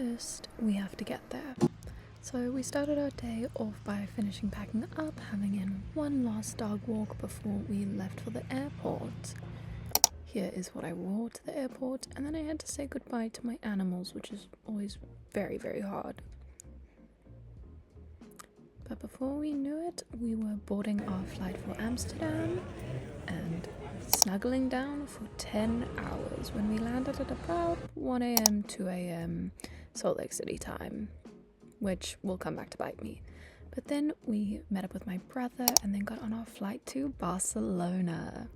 first we have to get there. So we started our day off by finishing packing up, having in one last dog walk before we left for the airport. Here is what I wore to the airport, and then I had to say goodbye to my animals, which is always very, very hard. But before we knew it, we were boarding our flight for Amsterdam and snuggling down for 10 hours when we landed at about 1 a.m, 2 a.m. Salt Lake City time, which will come back to bite me. But then we met up with my brother and then got on our flight to Barcelona.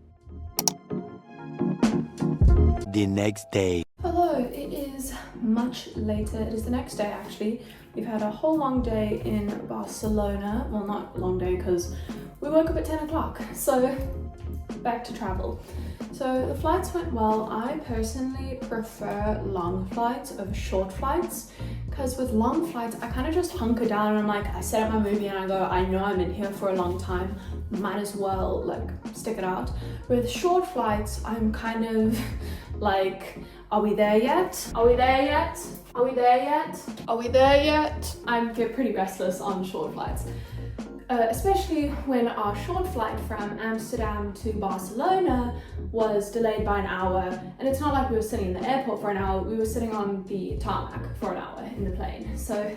The next day. Hello, it is much later. It is the next day actually. We've had a whole long day in Barcelona. Well, not a long day because we woke up at 10 o'clock. So back to travel. So the flights went well. I personally prefer long flights over short flights because with long flights, I kind of just hunker down and I'm like, I set up my movie and I go, I know I'm in here for a long time. Might as well like stick it out. With short flights, I'm kind of like, are we there yet? Are we there yet? Are we there yet? Are we there yet? I get pretty restless on short flights. Especially when our short flight from Amsterdam to Barcelona was delayed by an hour. And it's not like we were sitting in the airport for an hour, we were sitting on the tarmac for an hour in the plane. So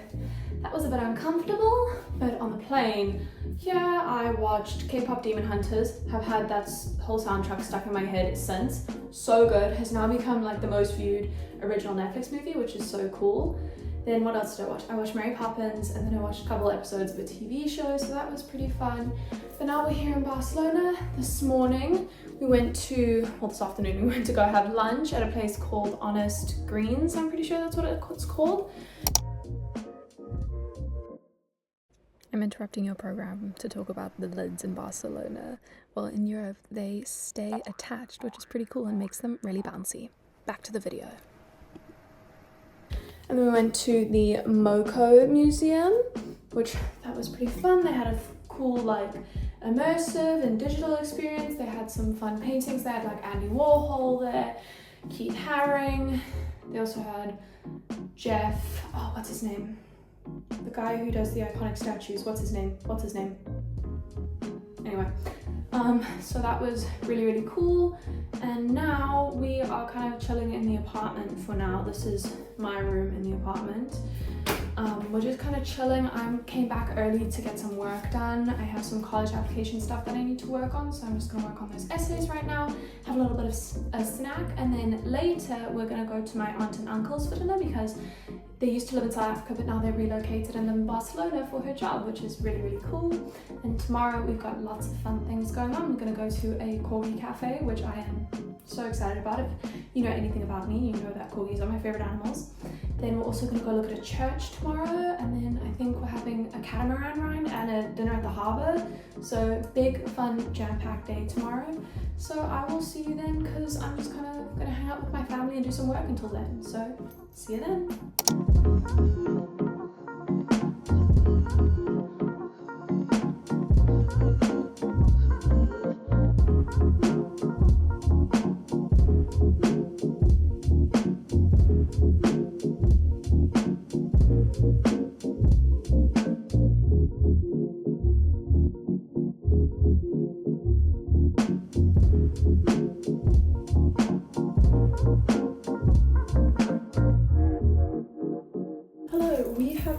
that was a bit uncomfortable, but on the plane, yeah, I watched K-pop Demon Hunters, have had that whole soundtrack stuck in my head since. So good, has now become like the most viewed original Netflix movie, which is so cool. Then what else did I watch? I watched Mary Poppins, and then I watched a couple episodes of a TV show, so that was pretty fun. But now we're here in Barcelona. This morning, this afternoon, we went to go have lunch at a place called Honest Greens. I'm pretty sure that's what it's called. I'm interrupting your program to talk about the vids in Barcelona. Well, in Europe, they stay attached, which is pretty cool and makes them really bouncy. Back to the video. And then we went to the Moco Museum, which that was pretty fun. They had a cool like immersive and digital experience. They had some fun paintings. They had like Andy Warhol there, Keith Haring. They also had Jeff, what's his name? The guy who does the iconic statues, what's his name? Anyway, so that was really, really cool. And now we are kind of chilling in the apartment for now. This is my room in the apartment. We're just kind of chilling. I came back early to get some work done. I have some college application stuff that I need to work on, so I'm just gonna work on those essays right now, have a little bit of a snack, and then later we're gonna go to my aunt and uncle's for dinner because they used to live in South Africa, but now they're relocated and live in Barcelona for her job, which is really, really cool. And tomorrow we've got lots of fun things going on. We're gonna go to a corgi cafe, which I am so excited about. If you know anything about me, you know that corgis are my favorite animals. Then we're also gonna go look at a church tomorrow, and then I think we're having a catamaran ride and a dinner at the harbour. So big, fun, jam-packed day tomorrow. So I will see you then, because I'm just kind of gonna hang out with my family and do some work until then. So see you then.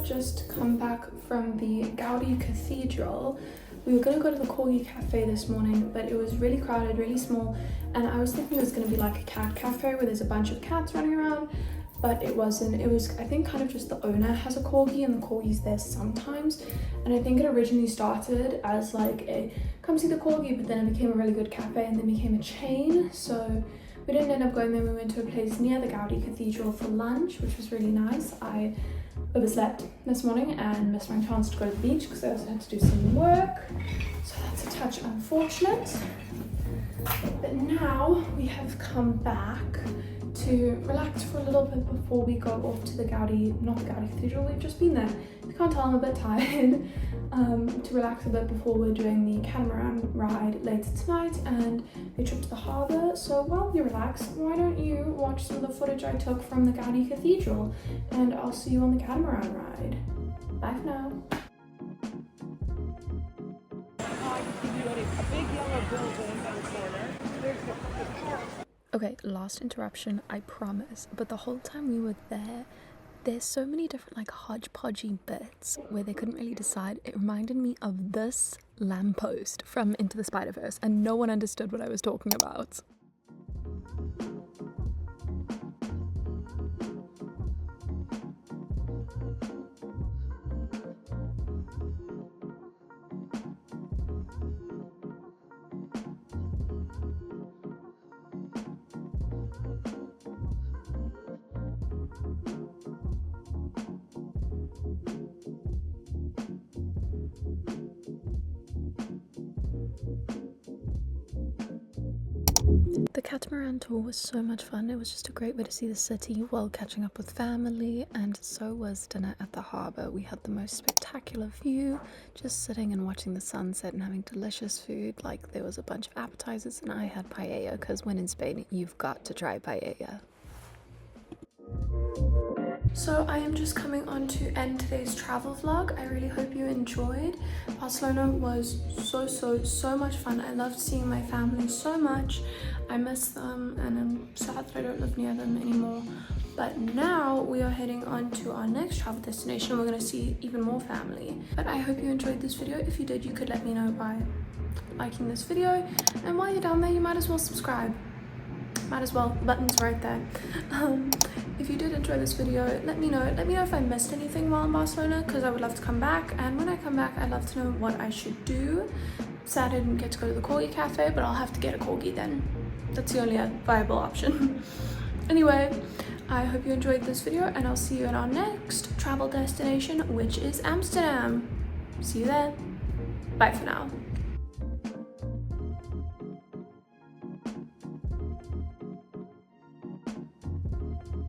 Just come back from the Gaudi Cathedral. We were gonna go to the Corgi Cafe this morning, but it was really crowded, really small, and I was thinking it was gonna be like a cat cafe where there's a bunch of cats running around, but it wasn't. It was, I think, kind of just the owner has a corgi and the corgi's there sometimes, and I think it originally started as like a come see the corgi, but then it became a really good cafe and then became a chain. So we didn't end up going there. We went to a place near the Gaudi Cathedral for lunch, which was really nice. I overslept this morning and missed my chance to go to the beach because I also had to do some work, so that's a touch unfortunate. But now we have come back to relax for a little bit before we go off to the not the Gaudi Cathedral, we've just been there, can't tell, I'm a bit tired. To relax a bit before we're doing the catamaran ride later tonight and a trip to the harbour. So while we relax, why don't you watch some of the footage I took from the Gaudi Cathedral, and I'll see you on the catamaran ride. Bye for now. Okay, last interruption, I promise, but the whole time we were there, there's so many different like hodgepodgey bits where they couldn't really decide. It reminded me of this lamppost from Into the Spider-Verse, and no one understood what I was talking about. The catamaran tour was so much fun. It was just a great way to see the city while catching up with family, and so was dinner at the harbour. We had the most spectacular view, just sitting and watching the sunset and having delicious food. Like, there was a bunch of appetizers, and I had paella, because when in Spain you've got to try paella. So I am just coming on to end today's travel vlog. I really hope you enjoyed. Barcelona was so much fun. I loved seeing my family so much. I miss them and I'm sad that I don't live near them anymore. But now we are heading on to our next travel destination. We're going to see even more family. But I hope you enjoyed this video. If you did, you could let me know by liking this video. And while you're down there, you might as well subscribe. Might as well, the button's right there. If you did enjoy this video, let me know if I missed anything while in Barcelona, because I would love to come back, and when I come back I'd love to know what I should do. Sad I didn't get to go to the corgi cafe, but I'll have to get a corgi then. That's the only viable option. Anyway, I hope you enjoyed this video, and I'll see you at our next travel destination, which is Amsterdam. See you there. Bye for now.